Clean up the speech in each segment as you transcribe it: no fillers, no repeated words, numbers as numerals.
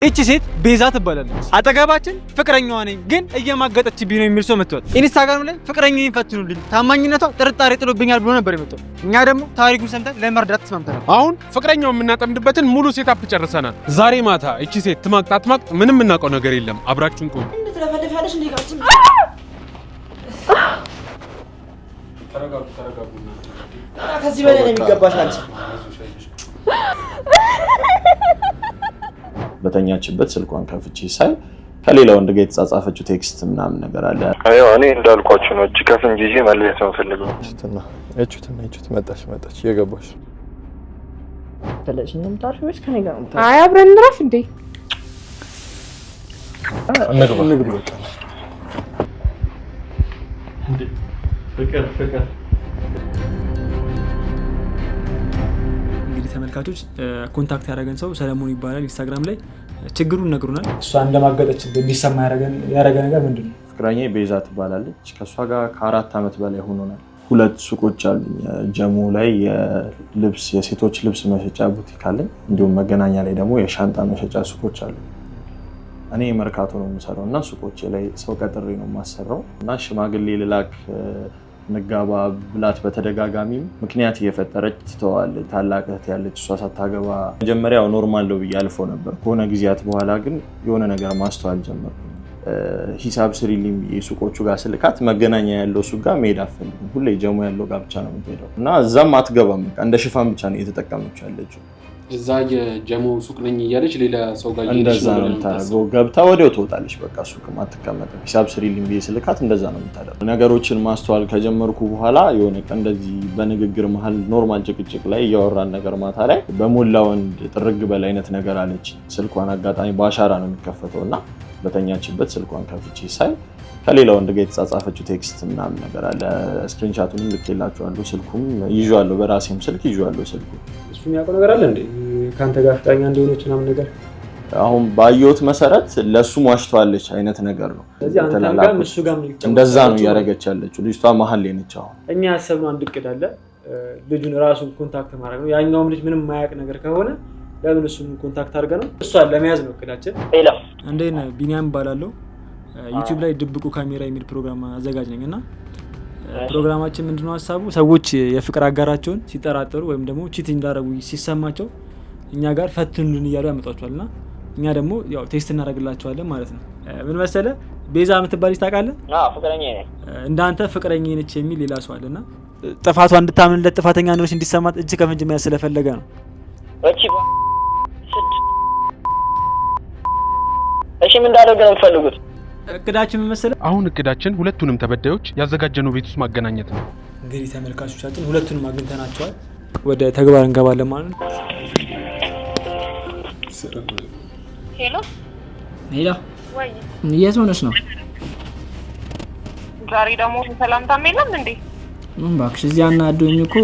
እቺ ሴት ቤዛ ትባላለች። አጠገባችን ፍቅረኛዋ ነኝ ግን እየማገጠችብኝ ነው የሚል ሰው መጥቷል። ኢንስታግራም ላይ ፍቅረኛዬን ፈትኑልኝ ታማኝነቷ ጥርጣሬ ጥሎብኛል ብሎ ነበር የመጣው። እኛ ደግሞ ታሪኩን ሰምተን ለመርዳት ተስማምተናል። አሁን ፍቅረኛው የምናጠምድበትን ሙሉ ሴታፕ ጨርሰናል። ዛሬ ማታ እቺ ሴት ትማቅጣት ምንም እናውቀው ነገር የለም። አብራችሁን ቆዩ። እንድትለፈልፊያለሽ እንዲጋጭም ተረጋጉ። ከዚህ በላይ ነው የሚገባሽ አንቺ። በተኛችበት ስልኳን ከፍቼ ሳይ ከሌላ ወንድ ጋር የተጻጻፈችው ቴክስት ምናምን ነገር አለ። አዎ እኔ እንዳልኳችሁ ነው። እጅ ከፍንጅ ይዤ መለየት ነው ፈልገው። እቹት መጣች የገባሽ ተለሽ እንምጣሽ ከኔ ጋር ነው። አይ አብረን እንራፍ እንዴ እንግባ በቃ እንዴ ፍቅር ተመልካቾች ኮንታክት ያደረገን ሰው ሰለሞን ይባላል። ኢንስታግራም ላይ ችግሩን ነግሩናል። እሷ እንደማገጠች እንዲሰማ ያደረገ ነገር ምንድነው? ፍቅረኛዬ ቤዛ ትባላለች። ከሷ ጋር ከ4 ዓመት በላይ ሆኖናል። 2 ሱቆች አሉኝ። ጀሙ ላይ የሴቶች ልብስ መሸጫ ቡቲክ አለኝ። እንዲሁም መገናኛ ላይ ደግሞ የሻንጣ መሸጫ ሱቆች አሉ። እኔ መርካቶ ነው የምሰራው እና ሱቆቼ ላይ ሰው ቀጥሬ ነው የማሰራው እና ሽማግሌ ልላክ ንጋባ ብላት በተደጋጋሚ ምክንያት እየፈጠረች ትተዋል። ታላቅ እህት ያለች እሷ ሳታገባ መጀመሪያው ኖርማል ነው ብዬ አልፈው ነበር። ከሆነ ጊዜያት በኋላ ግን የሆነ ነገር ማስተዋል ጀመርኩ። ሂሳብ ስሪልኝ ሱቆቹ ጋር ስልካት መገናኛ ያለው ሱቅ ጋር መሄድ አትፈልግም። ሁሌ ጀሙ ያለው ጋር ብቻ ነው የምትሄደው እና እዛም አትገባም። በቃ እንደ ሽፋን ብቻ ነው እየተጠቀመች ያለችው። እዛ የጀሙ ሱቅ ነኝ እያለች ሌላ ሰው ጋር እንደዛ ነው የምታደርገው። ገብታ ወዲያው ትወጣለች። በቃ ሱቅም አትቀመጥም። ሂሳብ ስሪልኝ ብዬ ስልካት እንደዛ ነው የምታደርገው። ነገሮችን ማስተዋል ከጀመርኩ በኋላ የሆነ ቀን እንደዚህ በንግግር መሀል ኖርማል ጭቅጭቅ ላይ እያወራን ነገር ማታ ላይ በሞላ ወንድ ጥርግ በል አይነት ነገር አለች። ስልኳን አጋጣሚ በአሻራ ነው የሚከፈተው እና በተኛችበት ስልኳን ከፍቼ ሳይ ከሌላ ወንድ ጋር የተጻጻፈችው ቴክስት ምናምን ነገር አለ። ስክሪንሻቱንም ልኬላችኋለሁ። ስልኩም ይዤዋለሁ፣ በራሴም ስልክ ይዤዋለሁ። ስልኩ እሱ የሚያውቀው ነገር አለ እንዴ ካንተ ጋር ፍቅረኛ እንደሆነች ምናምን ነገር? አሁን ባየሁት መሰረት ለሱ ዋሽቷለች አይነት ነገር ነው። ስለዚህ አንተ ጋር እሱ ጋር እንደዛ ነው እያደረገች ያለችው። ልጅቷ መሀል ላይ ነች። አሁን እኛ ያሰብነው አንድ እቅድ አለ። ልጁን ራሱን ኮንታክት ማድረግ ነው። ያኛውም ልጅ ምንም ማያውቅ ነገር ከሆነ ለምን እሱን ኮንታክት አድርገ ነው እሷን ለመያዝ ነው እቅዳችን። እንዴት ነህ? ቢኒያም እባላለሁ። ዩቲዩብ ላይ ድብቁ ካሜራ የሚል ፕሮግራም አዘጋጅ ነኝ እና ፕሮግራማችን ምንድነው ሀሳቡ ሰዎች የፍቅር አጋራቸውን ሲጠራጠሩ ወይም ደግሞ ቺት እንዳደረጉ ሲሰማቸው እኛ ጋር ፈትኑልን እያሉ ያመጣቸዋልና እኛ ደግሞ ያው ቴስት እናደርግላቸዋለን ማለት ነው። ምን መሰለህ ቤዛ የምትባል ልጅ ታውቃለህ? ፍቅረኛዬ ነኝ። እንዳንተ ፍቅረኛዬ ነች የሚል ሌላ ሰው አለና ጥፋቷ እንድታምንለት ጥፋተኛ እንደሆነች እንዲሰማት እጅ ከፍንጅ መያዝ ስለፈለገ ነው። እሺ ምን እንዳደረገ ነው የምትፈልጉት? እቅዳችን መሰለ አሁን እቅዳችን ሁለቱንም ተበዳዮች ያዘጋጀነው ቤት ውስጥ ማገናኘት ነው። እንግዲህ ተመልካቾቻችን ሁለቱንም አግኝተናቸዋል። ወደ ተግባር እንገባለን ማለት ነው። ሄሎ ወይ የት ሆነሽ ነው? ዛሬ ደግሞ ሰላምታም የለም እንዴ? እባክሽ እዚህ አናዶኝ እኮ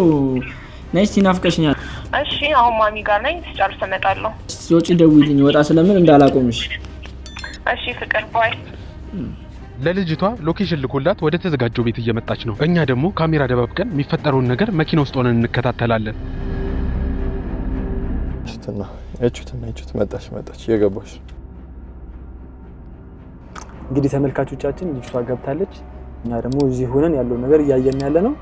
ነይ እስቲ ናፍቀሽኛል። እሺ አሁን ማሚ ጋር ነኝ፣ ስጨርስ እመጣለሁ። ስትወጪ ደውይልኝ ወጣ ስለምን እንዳላቆምሽ። እሺ ፍቅር ባይ። ለልጅቷ ሎኬሽን ልኮላት ወደ ተዘጋጀው ቤት እየመጣች ነው። እኛ ደግሞ ካሜራ ደባብቀን የሚፈጠረውን ነገር መኪና ውስጥ ሆነን እንከታተላለን። እቹት መጣች የገባሽ። እንግዲህ ተመልካቾቻችን ልጅቷ ገብታለች። እኛ ደግሞ እዚህ ሆነን ያለው ነገር እያየን ያለ ነው።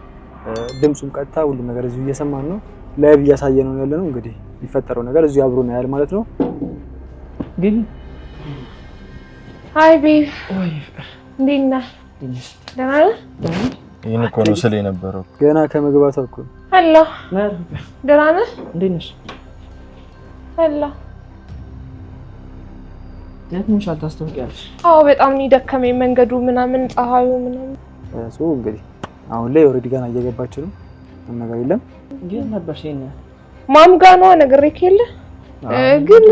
ድምጹም ቀጥታ ሁሉ ነገር እዚሁ እየሰማን ነው። ላይቭ እያሳየነው ያለ ነው። እንግዲህ የሚፈጠረው ነገር እዚሁ አብሮ ነው ያለ ማለት ነው። ግን ሃይ ቤብ እንዴት ነህ? ደህና ነህ? ይሄን እኮ ነው ስለ የነበረው ገና ከመግባቷ እኮ ሄሎ ደህና ነህ? እንዴት ነሽ? ሄሎ ለምን አታስተውቂያለሽ? አዎ በጣም ደከመኝ መንገዱ ምናምን ፀሐዩ ምናምን። እንግዲህ አሁን ላይ ኦሬዲ ገና እየገባች ነው። ነገር የለም ግን ነበር ሸኝ ማም ጋር ነው ነግሬክ የለ ግን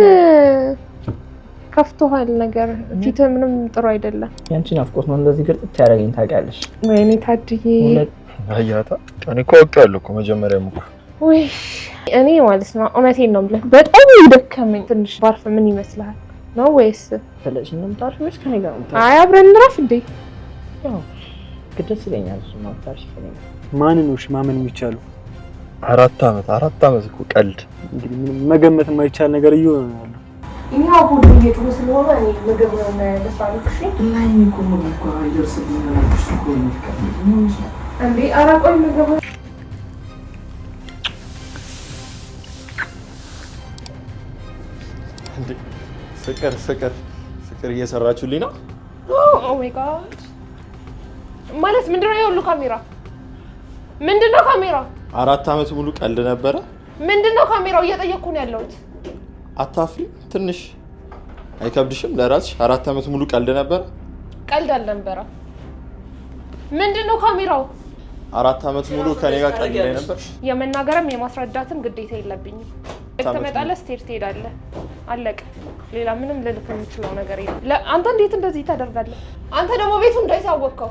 ከፍቶሃል ነገር ፊት ምንም ጥሩ አይደለም። ያንቺን አፍቆት ነው እንደዚህ ግርጥት ያደረገኝ ታውቂያለሽ? ወይኔ ታድዬ አያታ እኔ እኮ አውቃለሁ እኮ መጀመሪያም እኮ ወይ እኔ ማለት ነው እውነቴን ነው የምልህ በጣም ደከመኝ። ትንሽ ባርፍ ምን ይመስልሃል ነው ወይስ ፈለሽ እንምጣሽ ወይስ ከኔ ጋር ነው? አይ አብረን እንራፍ እንዴ? ያው ግድስ ይለኛል እሱ ማውጣሽ ከኔ ማን ነው ማመን የሚቻለው? 4 ዓመት እኮ ቀልድ። እንግዲህ ምንም መገመት የማይቻል ነገር እየሆነ ነው። እኛው ሁሉ እየጮኸ ስለሆነ እኔ ምግብ ነው ለሳልክ እሺ ላይ እኮ እኮ አይደርስብኝም እሱ እኮ ነው እንዴ ኧረ ቆይ ምግብ እንዴ ፍቅር እየሰራችሁልኝ ነው? ኦ ማይ ጋድ ማለት ምንድነው የሁሉ ካሜራ? ምንድነው ካሜራ? 4 ዓመት ሙሉ ቀልድ ነበረ። ምንድነው ካሜራው? እየጠየቅኩ ነው ያለሁት። አታፍሪ? ትንሽ አይከብድሽም? ለራስሽ 4 ዓመት ሙሉ ቀልድ ነበረ? ቀልድ አልነበረ። ምንድነው ካሜራው? 4 ዓመት ሙሉ ከኔ ጋር ቀልድ ላይ ነበር። የመናገርም የማስረዳትም ግዴታ የለብኝም። ትመጣለህ፣ ስትሄድ ትሄዳለህ። አለቀ። ሌላ ምንም ልልክ የምችለው ነገር የለም። አንተ እንዴት እንደዚህ ታደርጋለህ? አንተ ደግሞ ቤቱን እንዴት ያወቅከው?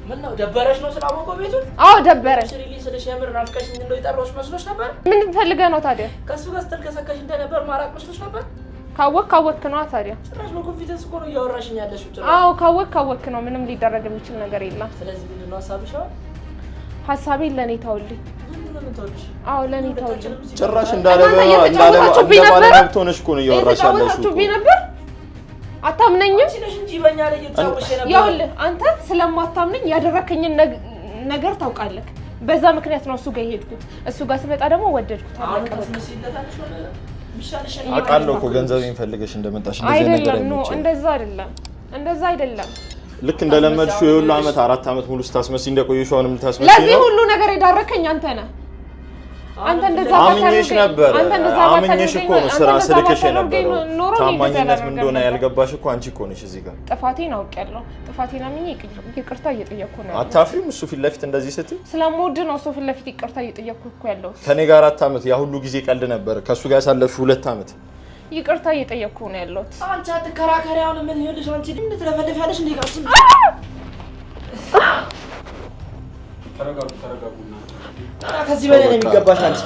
ምን ነው ደበረሽ ነው ስላወቀው ቤቱን? አዎ ደበረኝ። ሲሪሊ ስለሽ የምር ናፍቀሽኝ እንደው የጠራሁሽ መስሎሽ ነበር? ምን ፈልገህ ነው ታዲያ? ከሱ ጋር ስትልከሰከሽ እንደነበር ማራቅ መስሎሽ ነበር? ካወቅክ ነው ታዲያ። ጭራሽ በኮንፊደንስ እኮ ነው እያወራሽኝ ያለሽው ጭራሽ። አዎ ካወቅክ ነው። ምንም ሊደረግ የሚችል ነገር የለም። ስለዚህ ምንድነው ሀሳብሽ? ሀሳቤን ለኔ ተውልኝ። ምንድነው የምትወልሽ? አዎ ለኔ ተውልኝ። ጭራሽ እንዳለ መብት ሆነሽ እኮ ነው እያወራሽ ያለሽው። ነበር አታምነኝም? ሲነሽ እንጂ በእኛ ላይ እየተጫወተሽ ነበር። ይኸውልህ አንተ ስለማታምነኝ ያደረከኝን ነገር ታውቃለህ። በዛ ምክንያት ነው እሱ ጋር የሄድኩት። እሱ ጋር ስመጣ ደግሞ ወደድኩት። አውቃለሁ እኮ ገንዘቤን ፈልገሽ እንደመጣሽ እንደዚህ ነገር አይደለም። እንደዛ አይደለም። ልክ እንደለመድሽው የሁሉ ዓመት 4 ዓመት ሙሉ ስታስመስይ እንደቆየሽው አሁንም ልታስመስይ ነው። ለዚህ ሁሉ ነገር የዳረከኝ አንተ ነህ። አንተ እንደዛ አምኜሽ ነበር። አምኜሽ እኮ ነው ስራ ስልክሽ የነበረው። ታማኝነት ምን እንደሆነ ያልገባሽ እኮ አንቺ እኮ ነሽ። እዚህ ጋር ጥፋቴን አውቄያለሁ። ጥፋቴን አምኜ ይቅርታ እየጠየቅኩ ነው። አታፍሪም? እሱ ፊት ለፊት እንደዚህ ስትይ ስለምወድ ነው እሱ ፊት ለፊት ይቅርታ እየጠየቅኩ እኮ ያለው። ከኔ ጋር 4 ዓመት ያ ሁሉ ጊዜ ቀልድ ነበር። ከሱ ጋር ያሳለፍሽው 2 ዓመት ይቅርታ እየጠየቅኩ ነው ያለሁት። አንቺ አትከራከሪ። አሁን ምን ይኸውልሽ፣ አንቺ ምን ትለፈልፊያለሽ? እንዴ ጋር ተረጋጉና ከዚህ በላይ ነው የሚገባሽ አንቺ